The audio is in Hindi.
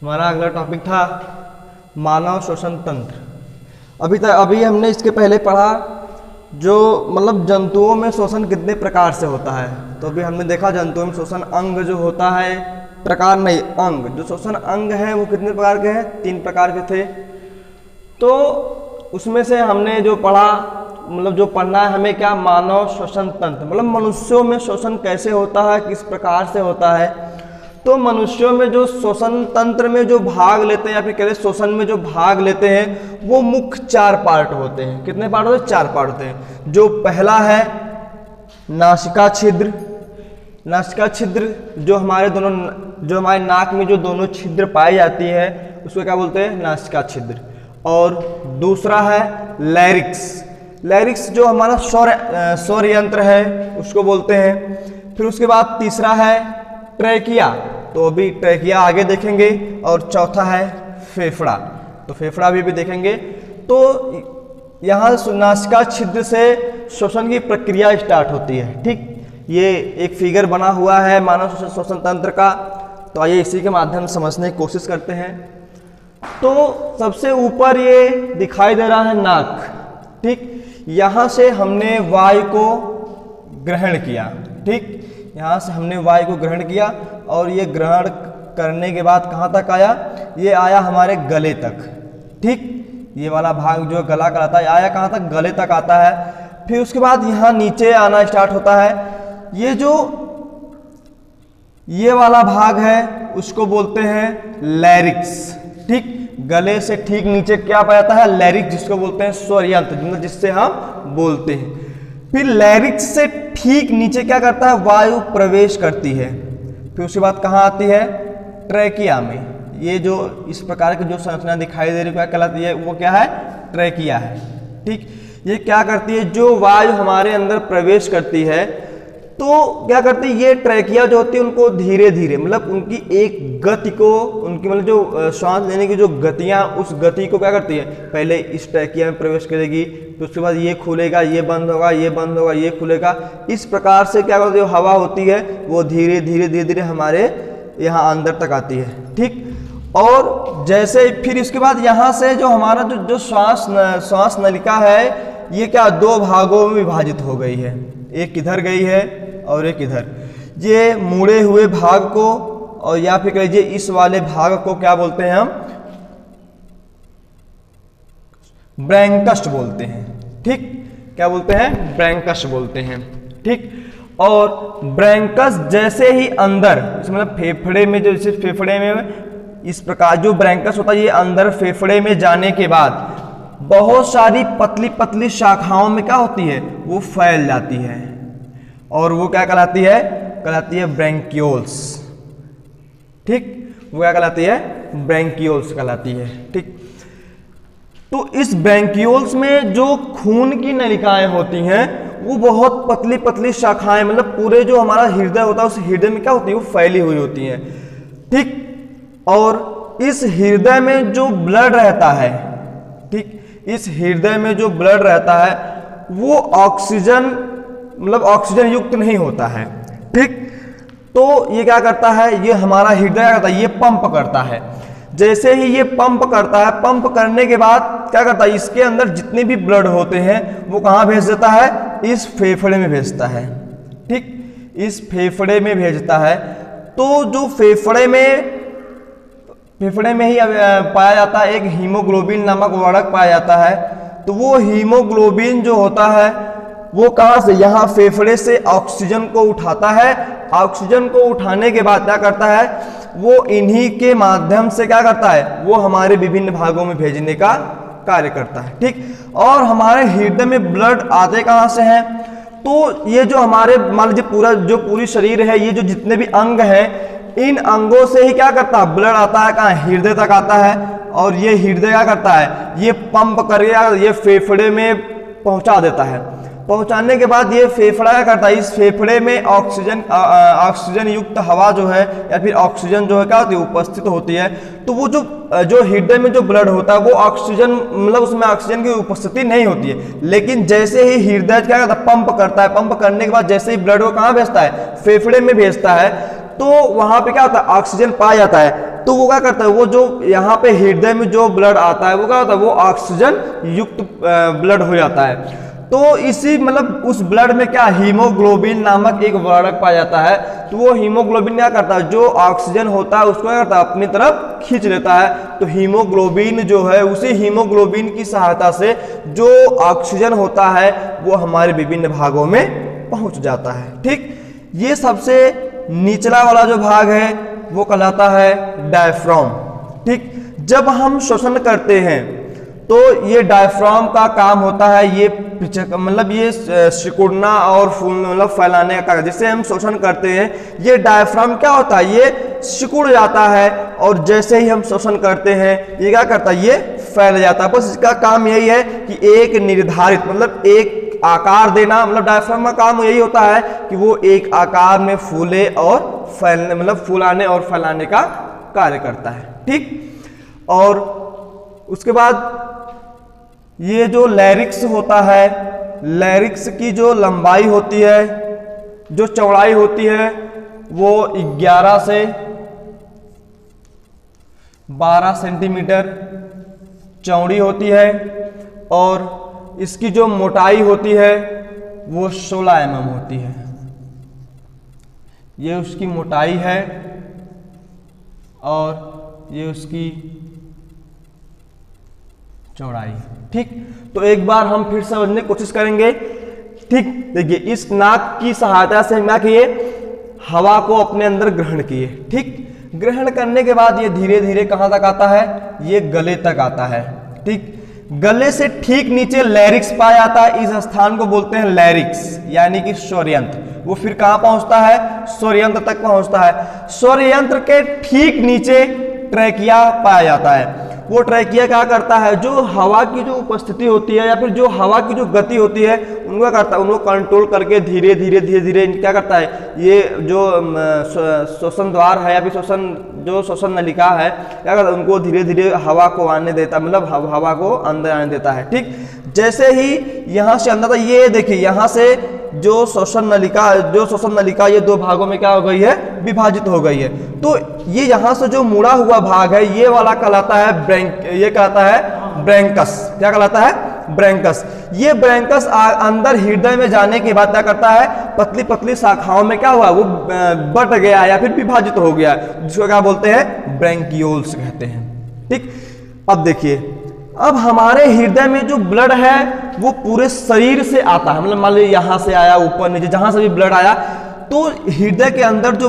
हमारा अगला टॉपिक था मानव श्वसन तंत्र। अभी हमने इसके पहले पढ़ा जो मतलब जंतुओं में श्वसन कितने प्रकार से होता है। तो अभी हमने देखा जंतुओं में श्वसन अंग जो होता है, प्रकार नहीं अंग, जो श्वसन अंग है वो कितने प्रकार के हैं, 3 प्रकार के थे। तो उसमें से हमने जो पढ़ा मतलब जो पढ़ना है हमें क्या, मानव श्वसन तंत्र, मतलब मनुष्यों में श्वसन कैसे होता है, किस प्रकार से होता है। तो मनुष्यों में जो श्वसन तंत्र में जो भाग लेते हैं या फिर कहते श्वसन में जो भाग लेते हैं वो मुख्य 4 पार्ट होते हैं। कितने पार्ट होते हैं? 4 पार्ट होते हैं। जो पहला है नासिका छिद्र। नासिका छिद्र जो हमारे नाक में जो दोनों छिद्र पाई जाती है उसको क्या बोलते हैं, नासिका छिद्र। और दूसरा है लैरिक्स। लैरिक्स जो हमारा स्वर यंत्र है उसको बोलते हैं। फिर उसके बाद तीसरा है ट्रैकिया, तो अभी ट्रैकिया आगे देखेंगे। और चौथा है फेफड़ा, तो फेफड़ा भी देखेंगे। तो यहाँ नासिका छिद्र से श्वसन की प्रक्रिया स्टार्ट होती है। ठीक, ये एक फिगर बना हुआ है मानव श्वसन तंत्र का, तो आइए इसी के माध्यम से समझने की कोशिश करते हैं। तो सबसे ऊपर ये दिखाई दे रहा है नाक। ठीक, यहाँ से हमने वायु को ग्रहण किया। ठीक, यहाँ से हमने वायु को ग्रहण किया और ये ग्रहण करने के बाद कहाँ तक आया, ये आया हमारे गले तक। ठीक, ये वाला भाग जो गला कहलाता है आया कहाँ तक, गले तक आता है। फिर उसके बाद यहाँ नीचे आना स्टार्ट होता है। ये वाला भाग है उसको बोलते हैं लैरिक्स। ठीक, गले से ठीक नीचे क्या पाया जाता है, लैरिक्स, जिसको बोलते हैं स्वर यंत्र, जिससे हम बोलते हैं। फिर लैरिक्स से ठीक नीचे क्या करता है, वायु प्रवेश करती है। फिर उसके बाद कहाँ आती है, ट्रैकिया में। ये जो इस प्रकार की जो संरचना दिखाई दे रही है क्या कहलाती है, वो क्या है, ट्रैकिया है। ठीक, ये क्या करती है, जो वायु हमारे अंदर प्रवेश करती है तो क्या करती है, ये ट्रैकिया जो होती है उनको धीरे धीरे मतलब उनकी एक गति को, उनकी मतलब जो श्वास लेने की जो गतियां, उस गति को क्या करती है, पहले इस ट्रैकिया में प्रवेश करेगी, तो उसके बाद ये खुलेगा, ये बंद होगा, ये बंद होगा, ये खुलेगा। इस प्रकार से क्या करती है, हवा होती है वो धीरे धीरे हमारे यहाँ अंदर तक आती है। ठीक, और जैसे फिर इसके बाद यहाँ से जो हमारा जो श्वास नलिका है ये क्या 2 भागों में विभाजित हो गई है, एक इधर गई है और एक इधर। ये मुड़े हुए भाग को और या फिर कह लीजिए इस वाले भाग को क्या बोलते हैं, हम ब्रैंकस्ट बोलते हैं। ठीक, क्या बोलते हैं, ब्रैंकस्ट बोलते हैं। ठीक, और ब्रैंकस जैसे ही अंदर मतलब फेफड़े में, जो जैसे फेफड़े में इस प्रकार जो ब्रैंकस होता है ये अंदर फेफड़े में जाने के बाद बहुत सारी पतली पतली शाखाओं में क्या होती है, वो फैल जाती है और वो क्या कहलाती है ब्रैंकियोल्स। ठीक, वो क्या कहलाती है, ब्रैंकियोल्स कहलाती है। ठीक, तो इस ब्रैंकियोल्स में जो खून की नलिकाएं होती हैं वो बहुत पतली पतली शाखाएं, मतलब पूरे जो हमारा हृदय होता है उस हृदय में क्या होती है, वो फैली हुई होती हैं। ठीक, और इस हृदय में जो ब्लड रहता है, ठीक, इस हृदय में जो ब्लड रहता है वो ऑक्सीजन ऑक्सीजन युक्त नहीं होता है। ठीक, तो ये क्या करता है, ये हमारा हृदय क्या करता है, ये पंप करता है। जैसे ही ये पंप करता है, पंप करने के बाद क्या करता है, इसके अंदर जितने भी ब्लड होते हैं वो कहाँ भेज देता है, इस फेफड़े में भेजता है। ठीक, इस फेफड़े में भेजता है। तो जो फेफड़े में ही पाया जाता है एक हीमोग्लोबिन नामक वर्णक पाया जाता है। तो वो हीमोग्लोबिन जो होता है वो कहाँ से, यहाँ फेफड़े से ऑक्सीजन को उठाता है। ऑक्सीजन को उठाने के बाद क्या करता है, वो इन्हीं के माध्यम से क्या करता है, वो हमारे विभिन्न भागों में भेजने का कार्य करता है। ठीक, और हमारे हृदय में ब्लड आते कहाँ से हैं, तो ये जो हमारे मान लीजिए पूरी शरीर है, ये जो जितने भी अंग हैं इन अंगों से ही क्या करता है, ब्लड आता है कहाँ, हृदय तक आता है। और ये हृदय क्या करता है, ये पंप करके ये फेफड़े में पहुंचा देता है। पहुंचाने के बाद ये फेफड़ा क्या करता है, इस फेफड़े में ऑक्सीजन युक्त हवा जो है या फिर ऑक्सीजन जो है क्या होती है, उपस्थित होती है। तो वो जो हृदय में जो ब्लड होता है वो ऑक्सीजन उसमें ऑक्सीजन की उपस्थिति नहीं होती है। लेकिन जैसे ही हृदय क्या करता है, पंप करता है, पंप करने के बाद जैसे ही ब्लड को कहाँ भेजता है, फेफड़े में भेजता है, तो वहां पे क्या होता है, ऑक्सीजन पाया जाता है। तो वो क्या करता है, वो जो यहाँ पे हृदय में जो ब्लड आता है वो क्या होता है, वो ऑक्सीजन युक्त ब्लड हो जाता है। तो इसी मतलब उस ब्लड में क्या हीमोग्लोबिन नामक एक वर्णक पाया जाता है। तो वो हीमोग्लोबिन क्या करता है, जो ऑक्सीजन होता है उसको क्या करता है, अपनी तरफ खींच लेता है। तो हीमोग्लोबिन जो है, उसी हीमोग्लोबिन की सहायता से जो ऑक्सीजन होता है वो हमारे विभिन्न भागों में पहुंच जाता है। ठीक, ये सबसे निचला वाला जो भाग है वो कहलाता है डायफ्राम। ठीक, जब हम श्वसन करते हैं तो ये डायफ्राम का काम होता है, ये मतलब ये सिकुड़ना और मतलब फैलाने का कार्य। जिससे हम श्वसन करते हैं, ये डायफ्राम क्या होता है, ये सिकुड़ जाता है और जैसे ही हम श्वसन करते हैं ये क्या करता है, ये फैल जाता है। बस इसका काम यही है कि एक निर्धारित मतलब एक आकार देना, मतलब डायफ्राम का काम यही होता है कि वो एक आकार में फूले और फैलने मतलब फूलाने और फैलाने का कार्य करता है। ठीक, और उसके बाद ये जो लैरिक्स होता है, लैरिक्स की जो लंबाई होती है, जो चौड़ाई होती है वो 11 से 12 सेंटीमीटर चौड़ी होती है और इसकी जो मोटाई होती है वो 16 mm होती है। ये उसकी मोटाई है और ये उसकी चौड़ाई। ठीक, तो एक बार हम फिर समझने की कोशिश करेंगे। ठीक, देखिए इस नाक की सहायता से क्या किए, हवा को अपने अंदर ग्रहण किए। ठीक, ग्रहण करने के बाद ये धीरे धीरे कहां तक आता है, ये गले तक आता है। ठीक, गले से ठीक नीचे लैरिक्स पाया जाता है, इस स्थान को बोलते हैं लैरिक्स यानी कि स्वरयंत्र। वो फिर कहां पहुंचता है, स्वरयंत्र तक पहुंचता है। स्वरयंत्र के ठीक नीचे ट्रैकिया पाया जाता है। वो ट्रैकिया क्या करता है, जो हवा की जो उपस्थिति होती है या फिर जो हवा की जो गति होती है उनको क्या करता है, उनको कंट्रोल करके धीरे धीरे क्या करता है, ये जो श्वसन द्वार है या फिर श्वसन नलिका है क्या करता है, उनको धीरे धीरे हवा को आने देता, मतलब हवा को अंदर आने देता है। ठीक, जैसे ही यहाँ से अंदर, ये देखिए यहाँ से जो श्वसन नलिका ये दो भागों में क्या हो गई है, विभाजित हो गई है। तो ये यहाँ से जो मुड़ा हुआ भाग है ये वाला कहलाता है ये कहलाता है ब्रैंकस। क्या कहलाता है, ब्रैंकस। ये ब्रैंकस अंदर हृदय में जाने के बाद क्या करता है, पतली पतली शाखाओं में क्या हुआ, वो बट गया या फिर विभाजित हो गया, जिसको क्या बोलते हैं, ब्रैंकियोल्स कहते हैं। ठीक, अब देखिए, अब हमारे हृदय में जो ब्लड है वो पूरे शरीर से आता है, मतलब मान लीजिए यहां से आया ऊपर नीचे जहां से भी ब्लड आया, तो हृदय के अंदर जो